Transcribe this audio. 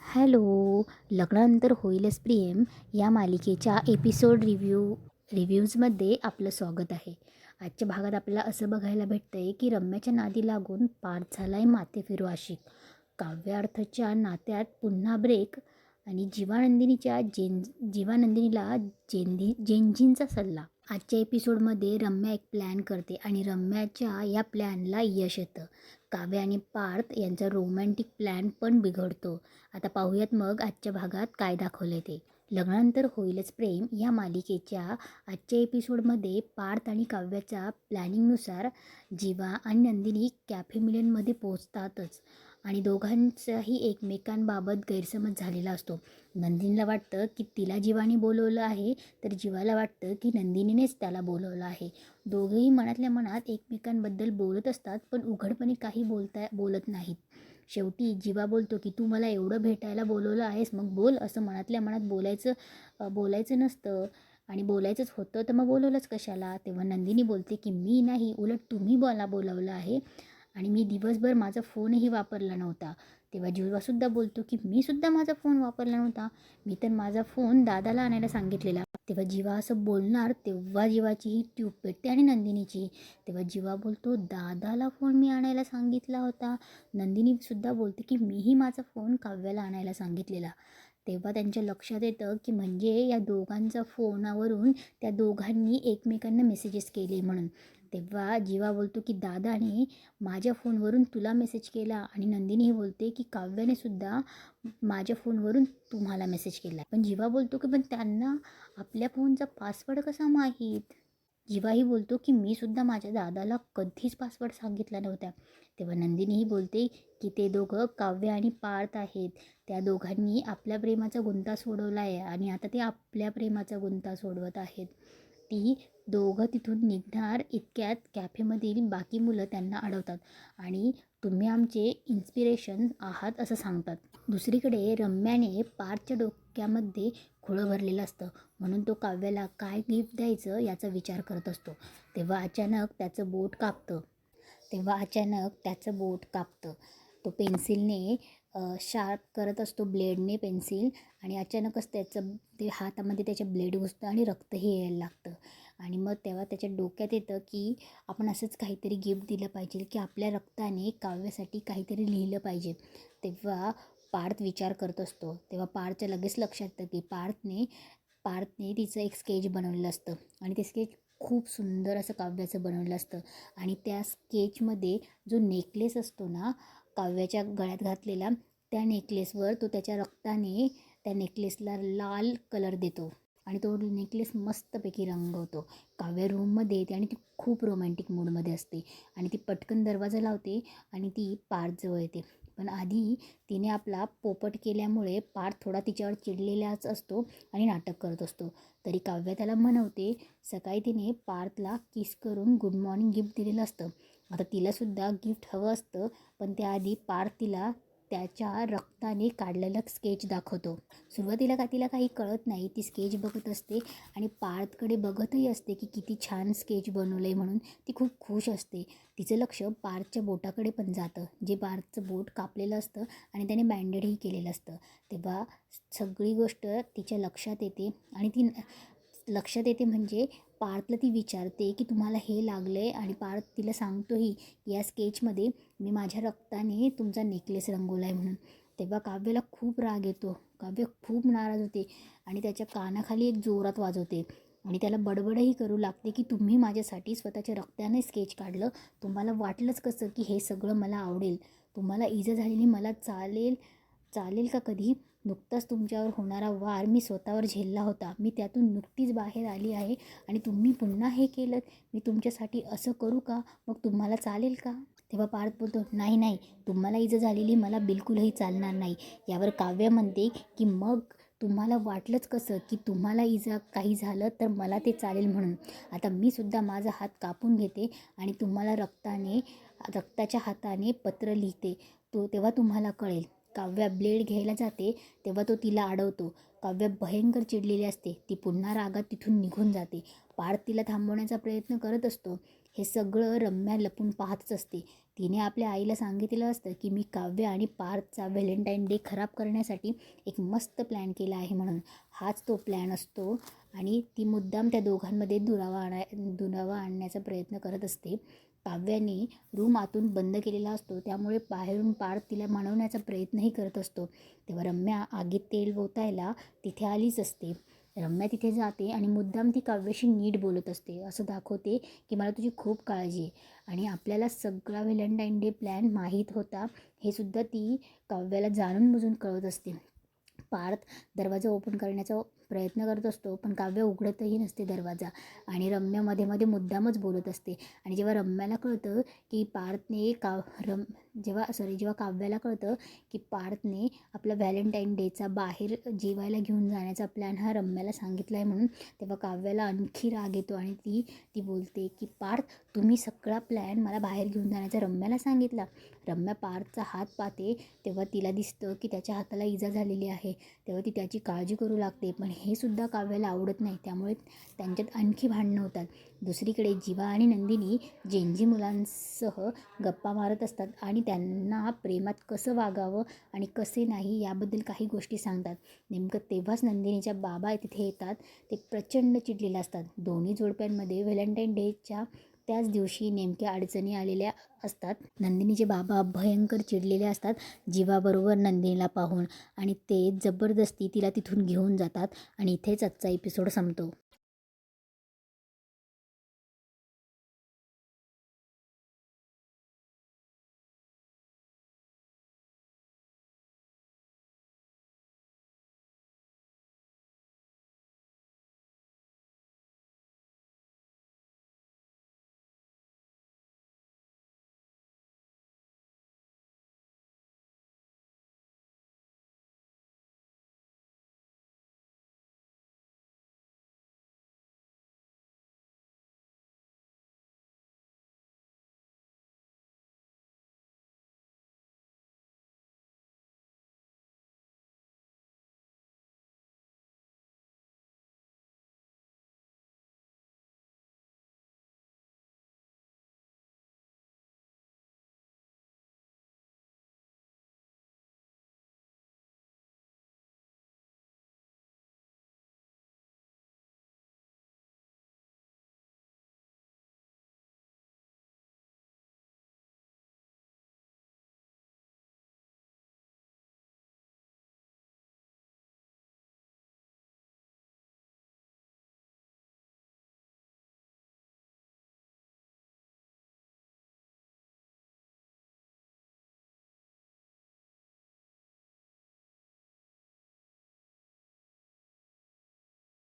Hello. लग्नानंतर होईलच प्रेम या मालिकेच्या एपिसोड रिव्ह्यूजमध्ये आपलं स्वागत आहे. आजच्या भागात आपल्याला असं बघायला भेटतं आहे की रम्याच्या नादी लागून पार्थ झाला आहे माथेफिरू आशिक. काव्यार्थच्या नात्यात पुन्हा ब्रेक आणि जीवानंदिनीला जेनजींचा सल्ला. आजच्या एपिसोडमध्ये रम्या एक प्लॅन करते आणि रम्याच्या या प्लॅनला यश येतं. काव्य आणि पार्थ यांचा रोमॅन्टिक प्लॅन पण बिघडतो. आता पाहूयात मग आजच्या भागात काय दाखवलं ते. लग्नानंतर होईलच प्रेम या मालिकेच्या आजच्या एपिसोडमध्ये पार्थ आणि काव्याच्या प्लॅनिंगनुसार जीवा आणि नंदिनी कॅफे मिलनमध्ये पोहोचतातच आणि दोघांचाही एकमेकांबाबत गैरसमज झालेला असतो. नंदिनीला वाटतं की तिला जीवाने बोलवलं आहे, तर जीवाला वाटतं की नंदिनीनेच त्याला बोलवलं आहे. दोघेही मनातल्या मनात एकमेकांबद्दल बोलत असतात, पण उघडपणे काही बोलत नाहीत. शेवटी जीवा बोलतो की तू मला एवढं भेटायला बोलवलं आहेस, मग बोल. असं मनातल्या मनात बोलायचं नसतं आणि बोलायचंच होतं तर मग बोलवलंच कशाला. तेव्हा नंदिनी बोलते की मी नाही, उलट तुम्ही मला बोलवलं आहे आणि मी दिवसभर माझा फोनही वापरला नव्हता. तेव्हा जीवासुद्धा बोलतो की मी सुद्धा माझा फोन वापरला नव्हता, मी तर माझा फोन दादाला आणायला सांगितलेला. तेव्हा जीवा असं बोलणार तेव्हा जीवाचीही ट्यूब पेटते आणि नंदिनीची. तेव्हा जीवा बोलतो दादाला फोन मी आणायला सांगितला होता. नंदिनीसुद्धा बोलते की मीही माझा फोन काव्याला आणायला सांगितलेला. तेव्हा त्यांच्या लक्षात येतं की म्हणजे या दोघांचा फोनावरून त्या दोघांनी एकमेकांना मेसेजेस केले म्हणून. तेव्हा जीवा बोलतो की दादाने माझ्या फोनवरून तुला मेसेज केला आणि नंदिनीही बोलते की काव्याने सुद्धा माझ्या फोनवरून तुम्हाला मेसेज केला. पण जीवा बोलतो की पण त्यांना आपल्या फोनचा पासवर्ड कसा माहीत. जीवाही बोलतो की मी सुद्धा माझ्या दादाला कधीच पासवर्ड सांगितला नव्हता. तेव्हा नंदिनीही बोलते की ते दोघं काव्य आणि पार्थ आहेत. त्या दोघांनी आपल्या प्रेमाचा गुंता सोडवला आहे आणि आता ते आपल्या प्रेमाचा गुंता सोडवत आहेत. ती दोघं तिथून निघणार इतक्यात कॅफेमधील बाकी मुलं त्यांना अडवतात आणि तुम्ही आमचे इन्स्पिरेशन आहात असं सांगतात. दुसरीकडे रम्याने पार्थच्या डोक्यामध्ये खोळं भरलेलं असतं, म्हणून तो काव्याला काय गिफ्ट द्यायचं याचा विचार करत असतो. तेव्हा अचानक त्याचं बोट कापतं. तो पेन्सिलने शार्प करत असतो, ब्लेडने पेन्सिल, आणि अचानकच ते हातामध्ये त्याच्या ब्लेड घुसतं आणि रक्तही यायला लागतं. आणि मग तेव्हा त्याच्या डोक्यात येतं की आपण असंच काहीतरी गिफ्ट दिलं पाहिजे, की आपल्या रक्ताने काव्यासाठी काहीतरी लिहिलं पाहिजे. तेव्हा पार्थ विचार करत असतो. तेव्हा पार्थच्या लगेच लक्षात येतं की पार्थने तिचं एक स्केच बनवलेलं असतं आणि ते स्केच खूप सुंदर असं काव्याचं बनवलं असतं. आणि त्या स्केचमध्ये जो नेकलेस असतो ना काव्याच्या गळ्यात घातलेला, त्या नेकलेसवर तो त्याच्या रक्ताने त्या नेकलेसला लाल कलर देतो आणि तो नेकलेस मस्तपैकी रंगवतो. काव्या रूममध्ये येते आणि ती खूप रोमॅन्टिक मूडमध्ये असते आणि ती पटकन दरवाजा लावते आणि ती पार्थजवळ येते. पण आधी तिने आपला पोपट केल्यामुळे पार्थ थोडा तिच्यावर चिडलेलाच असतो आणि नाटक करत असतो. तरी काव्या त्याला म्हणवते. सकाळी तिने पार्थला किस करून गुड मॉर्निंग गिफ्ट दिलेलं असतं. आता तिलासुद्धा गिफ्ट हवं असतं, पण त्याआधी पार्थ तिला त्याच्या रक्ताने काढलेलं स्केच दाखवतो. सुरुवातीला तिला काही कळत नाही. ती स्केच बघत असते आणि पार्थकडे बघतही असते की किती छान स्केच बनवलं आहे म्हणून. ती खूप खुश असते. तिचं लक्ष पार्थच्या बोटाकडे पण जातं, जे पार्थचं बोट कापलेलं असतं आणि त्याने बँडेडही केलेलं असतं. तेव्हा सगळी गोष्ट तिच्या लक्षात येते आणि ती लक्षात येते म्हणजे पार्थला ती विचारते की तुम्हाला हे लागलं आहे, आणि पार्थ तिला सांगतोही या स्केचमध्ये मी माझ्या रक्ताने तुमचा नेकलेस रंगवला आहे म्हणून. तेव्हा काव्याला खूप राग येतो. काव्य खूप नाराज होते आणि त्याच्या कानाखाली एक जोरात वाजवते आणि त्याला बडबडही करू लागते की तुम्ही माझ्यासाठी स्वतःच्या रक्ताने स्केच काढलं, तुम्हाला वाटलंच कसं की हे सगळं मला आवडेल, तुम्हाला इजा झालेली मला चालेल का कधी. नुकताच तुमच्यावर होणारा वार मी स्वतःवर झेलला होता, मी त्यातून नुकतीच बाहेर आली आहे आणि तुम्ही पुन्हा हे केलं, मी तुमच्यासाठी असं करू का, मग तुम्हाला चालेल का. तेव्हा पार्थ बोलतो नाही, तुम्हाला इजा झालेली मला बिलकुलही चालणार नाही. यावर काव्य म्हणते की मग तुम्हाला वाटलंच कसं की तुम्हाला इजा काही झालं तर मला ते चालेल म्हणून. आता मी सुद्धा माझा हात कापून घेते आणि तुम्हाला रक्ताच्या हाताने पत्र लिहिते, तेव्हा तुम्हाला कळेल. काव्या ब्लेड घ्यायला जाते तेव्हा तो तिला अडवतो. काव्य भयंकर चिडलेली असते. ती पुन्हा रागात तिथून निघून जाते. पार्थ तिला थांबवण्याचा प्रयत्न करत असतो. हे सगळं रम्या लपून पाहतच असते. तिने आपल्या आईला सांगितलेलं असतं की मी काव्य आणि पार्थचा व्हॅलेंटाईन डे खराब करण्यासाठी एक मस्त प्लॅन केला आहे म्हणून. हाच तो प्लॅन असतो आणि ती मुद्दाम त्या दोघांमध्ये दुरावा आणण्याचा प्रयत्न करत असते. काव्याने रूम आतून बंद केलेला असतो, त्यामुळे बाहेरून पार्थ तिला मनवण्याचा प्रयत्नही करत असतो. तेव्हा रम्या आगीत तेल ओतायला तिथे आलीच असते. रम्या तिथे जाते आणि मुद्दाम ती काव्याशी नीट बोलत असते, असं दाखवते की मला तुझी खूप काळजी आहे. आणि आपल्याला सगळा व्हॅलेंटाईन डे प्लॅन माहीत होता हे सुद्धा ती काव्याला जाणून बुजून कळत असते. पार्थ दरवाजा ओपन करण्याचा प्रयत्न करत असतो, पण काव्य उघडतही नसते दरवाजा आणि रम्या मध्ये मध्ये मुद्दामच बोलत असते. आणि जेव्हा रम्याला कळतं की पार्थने जेव्हा काव्याला कळतं की पार्थने आपला व्हॅलेंटाईन डेचा बाहेर जेवायला घेऊन जाण्याचा प्लॅन हा रम्याला सांगितला आहे म्हणून, तेव्हा काव्याला आणखी राग येतो आणि ती बोलते की पार्थ, तुम्ही सगळा प्लॅन मला बाहेर घेऊन जाण्याचा रम्याला सांगितला. रम्या पार्थचा हात पाहते तेव्हा तिला दिसतं की त्याच्या हाताला इजा झालेली आहे. तेव्हा ती त्याची काळजी करू लागते, पण हे सुद्धा काव्याला आवडत नाही. त्यामुळे त्यांच्यात आणखी भांडणं होतात. दुसरीकडे जीवा आणि नंदिनी जेनजी मुलांसह गप्पा मारत असतात आणि त्यांना प्रेमात कसं वागावं आणि कसे नाही याबद्दल काही गोष्टी सांगतात. नेमकं तेव्हाच नंदिनीच्या बाबा तिथे येतात. ते प्रचंड चिडलेले असतात. दोन्ही जोडप्यांमध्ये व्हॅलेंटाईन डेच्या त्याच दिवशी नेमक्या अडचणी आलेल्या असतात. नंदिनीचे बाबा भयंकर चिडलेले असतात जीवाबरोबर नंदिनीला पाहून आणि ते जबरदस्ती तिला तिथून घेऊन जातात. आणि इथेच आजचा एपिसोड संपतो.